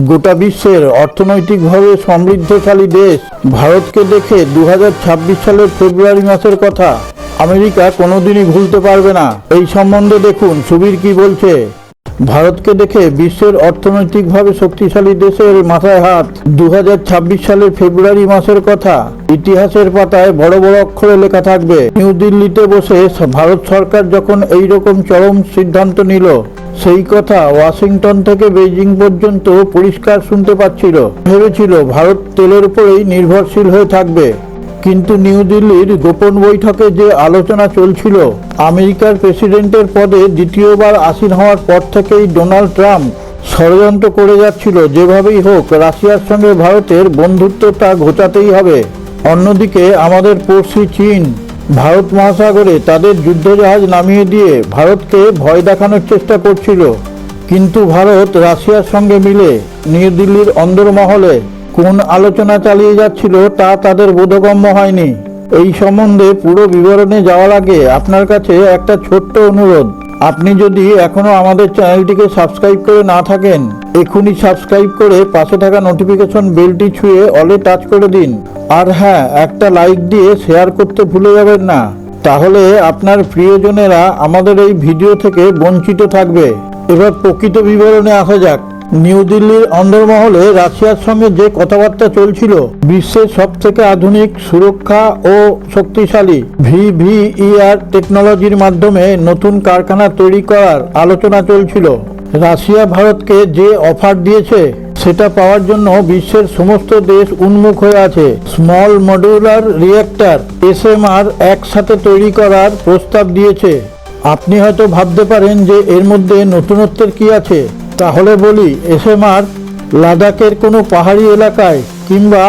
গোটা বিশ্বের অর্থনৈতিকভাবে সমৃদ্ধশালী দেশ ভারতকে দেখে 2026 সালের ফেব্রুয়ারি মাসের কথা আমেরিকা কোনোদিনই ভুলতে পারবে না। এই সম্বন্ধে দেখুন সুবীর কি বলছে। ভারতকে দেখে বিশ্বের অর্থনৈতিকভাবে শক্তিশালী দেশের মাথায় হাত। 2026 সালের ফেব্রুয়ারি মাসের কথা ইতিহাসের পাতায় বড় বড় অক্ষরে লেখা থাকবে। নিউ দিল্লিতে বসে ভারত সরকার যখন এই রকম চরম সিদ্ধান্ত নিল, সেই কথা ওয়াশিংটন থেকে বেইজিং পর্যন্ত পরিষ্কার শুনতে পাচ্ছিল। ভেবেছিল ভারত তেলের উপরেই নির্ভরশীল হয়ে থাকবে, কিন্তু নিউ দিল্লির গোপন বৈঠকে যে আলোচনা চলছিল, আমেরিকার প্রেসিডেন্টের পদে দ্বিতীয়বার আসীন হওয়ার পর থেকেই ডোনাল্ড ট্রাম্প ষড়যন্ত্র করে যাচ্ছিল যেভাবেই হোক রাশিয়ার সঙ্গে ভারতের বন্ধুত্বটা ঘোচাতেই হবে। অন্যদিকে আমাদের পড়শি চীন ভারত মহাসাগরে তাদের যুদ্ধজাহাজ নামিয়ে দিয়ে ভারতকে ভয় দেখানোর চেষ্টা করছিল, কিন্তু ভারত রাশিয়ার সঙ্গে মিলে নিউ দিল্লির অন্দরমহলে কোন আলোচনা চালিয়ে যাচ্ছিল তা তাদের বোধগম্য হয়নি। এই সম্বন্ধে পুরো বিবরণে যাওয়ার আগে আপনার কাছে একটা ছোট্ট অনুরোধ, আপনি যদি এখনো আমাদের চ্যানেলটিকে সাবস্ক্রাইব করে না থাকেন, এখনই সাবস্ক্রাইব করে পাশে থাকা নোটিফিকেশন বেলটি ছুঁয়ে অলে টাচ করে দিন। আর হ্যাঁ, একটা লাইক দিয়ে শেয়ার করতে ভুলে যাবেন না, তাহলে আপনার প্রিয়জনেরা আমাদের এই ভিডিও থেকে বঞ্চিত থাকবে। এবার প্রকৃত বিবরণে আসা যাক। নিউ দিল্লির অন্দরমহলে রাশিয়ার সঙ্গে যে কথাবার্তা চলছিল, বিশ্বের সবথেকে আধুনিক সুরক্ষা ও শক্তিশালী VVER টেকনোলজির মাধ্যমে নতুন কারখানা তৈরি করার আলোচনা চলছিল। রাশিয়া ভারতকে যে অফার দিয়েছে সেটা পাওয়ার জন্য বিশ্বের সমস্ত দেশ উন্মুখ হয়ে আছে। স্মল মডিউলার রিঅ্যাক্টর SMR একসাথে তৈরি করার প্রস্তাব দিয়েছে। আপনি হয়তো ভাবতে পারেন যে এর মধ্যে নতুনত্বের কি আছে। তাহলে বলি, SMR লাদাখের কোনো পাহাড়ি এলাকায় কিংবা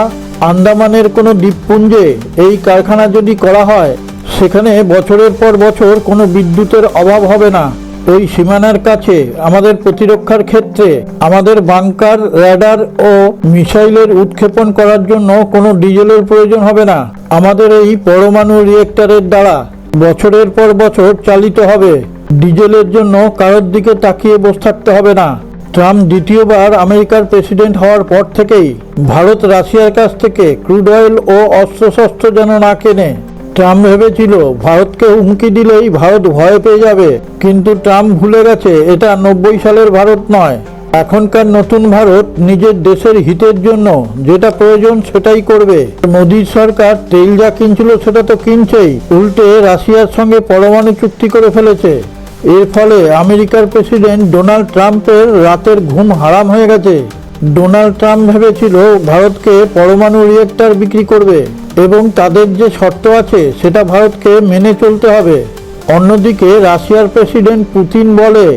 আন্দামানের কোনো দ্বীপপুঞ্জে এই কারখানা যদি করা হয়, সেখানে বছরের পর বছর কোনো বিদ্যুতের অভাব হবে না। ওই সীমানার কাছে আমাদের প্রতিরক্ষার ক্ষেত্রে আমাদের বাংকার, র্যাডার ও মিসাইলের উৎক্ষেপণ করার জন্য কোনো ডিজেলের প্রয়োজন হবে না। আমাদের এই পরমাণু রিঅ্যাক্টরের দ্বারা বছরের পর বছর চালিত হবে। ডিজেলের জন্য কারোর দিকে তাকিয়ে বসে থাকতে হবে না। ট্রাম্প দ্বিতীয়বার আমেরিকার প্রেসিডেন্ট হওয়ার পর থেকেই ভারত রাশিয়ার কাছ থেকে ক্রুড অয়েল ও অস্ত্রশস্ত্র যেন না কেনে। ট্রাম্প ভেবেছিল ভারতকে হুমকি দিলেই ভারত ভয় পেয়ে যাবে, কিন্তু ট্রাম্প ভুলে গেছে এটা 90 সালের ভারত নয়। এখনকার নতুন ভারত নিজের দেশের হিতের জন্য যেটা প্রয়োজন সেটাই করবে। মোদীর সরকার তেল যা কিনছিল সেটা তো কিনছেই, উল্টে রাশিয়ার সঙ্গে পরমাণু চুক্তি করে ফেলেছে। এর ফলে আমেরিকার প্রেসিডেন্ট ডোনাল্ড ট্রাম্পের রাতের ঘুম হারাম হয়ে গেছে। ডোনাল্ড ট্রাম্প ভেবেছিল ভারতকে পরমাণু রিঅ্যাক্টর বিক্রি করবে এবং তাদের যে শর্ত আছে সেটা ভারতকে মেনে চলতে হবে। অন্যদিকে রাশিয়ার প্রেসিডেন্ট পুতিন বলে,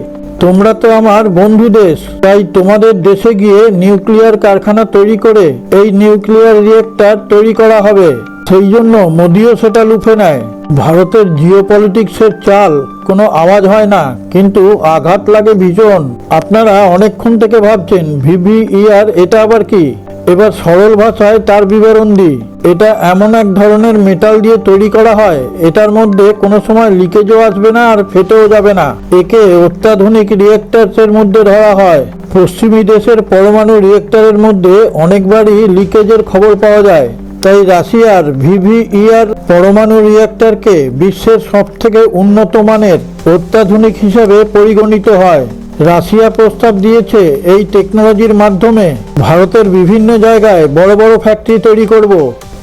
তোমরা তো আমার বন্ধু দেশ, তাই তোমাদের দেশে গিয়ে নিউক্লিয়ার কারখানা তৈরি করে এই নিউক্লিয়ার রিঅ্যাক্টর তৈরি করা হবে। সেই জন্য মোদিও সেটা লুফে নেয়। ভারতের জিওপলিটিক্সের চাল কোনো আওয়াজ হয় না, কিন্তু আঘাত লাগে ভীষণ। আপনারা অনেকক্ষণ থেকে ভাবছেন VVER এটা আবার কি। এবার সরল ভাষায় তার বিবরণ দিই। এটা এমন এক ধরনের মেটাল দিয়ে তৈরি করা হয়, এটার মধ্যে কোনো সময় লিকেজও আসবে না আর ফেটেও যাবে না। একে অত্যাধুনিক রিঅ্যাক্টরের মধ্যে ধরা হয়। পশ্চিমী দেশের পরমাণু রিঅ্যাক্টরের মধ্যে অনেকবারই লিকেজের খবর পাওয়া যায়। তাই রাশিয়ার VVER পরমাণু রিঅ্যাক্টরকে বিশ্বের সবথেকে উন্নত মানের অত্যাধুনিক হিসেবে পরিগণিত হয়। রাশিয়া প্রস্তাব দিয়েছে এই টেকনোলজির মাধ্যমে ভারতের বিভিন্ন জায়গায় বড় বড় ফ্যাক্টরি তৈরি করব।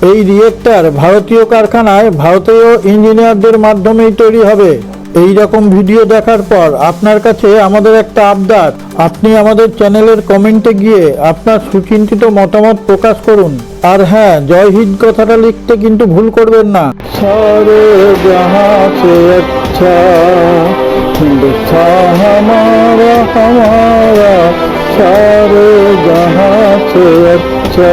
এই রিঅ্যাক্টর ভারতীয় কারখানায় ভারতীয় ইঞ্জিনিয়ারদের মাধ্যমেই তৈরি হবে। এই রকম ভিডিও দেখার পর আপনার কাছে আমাদের একটা আবদার, আপনি আমাদের চ্যানেলের কমেন্টে গিয়ে আপনার সুচিন্তিত মতামত প্রকাশ করুন। আর হ্যাঁ, জয় হিন্দ কথাটা লিখতে কিন্তু ভুল করবেন না। সারে জাহাঁ সে আচ্ছা हिंदुस्तान हमारा हमारा सारे जहां से अच्छा।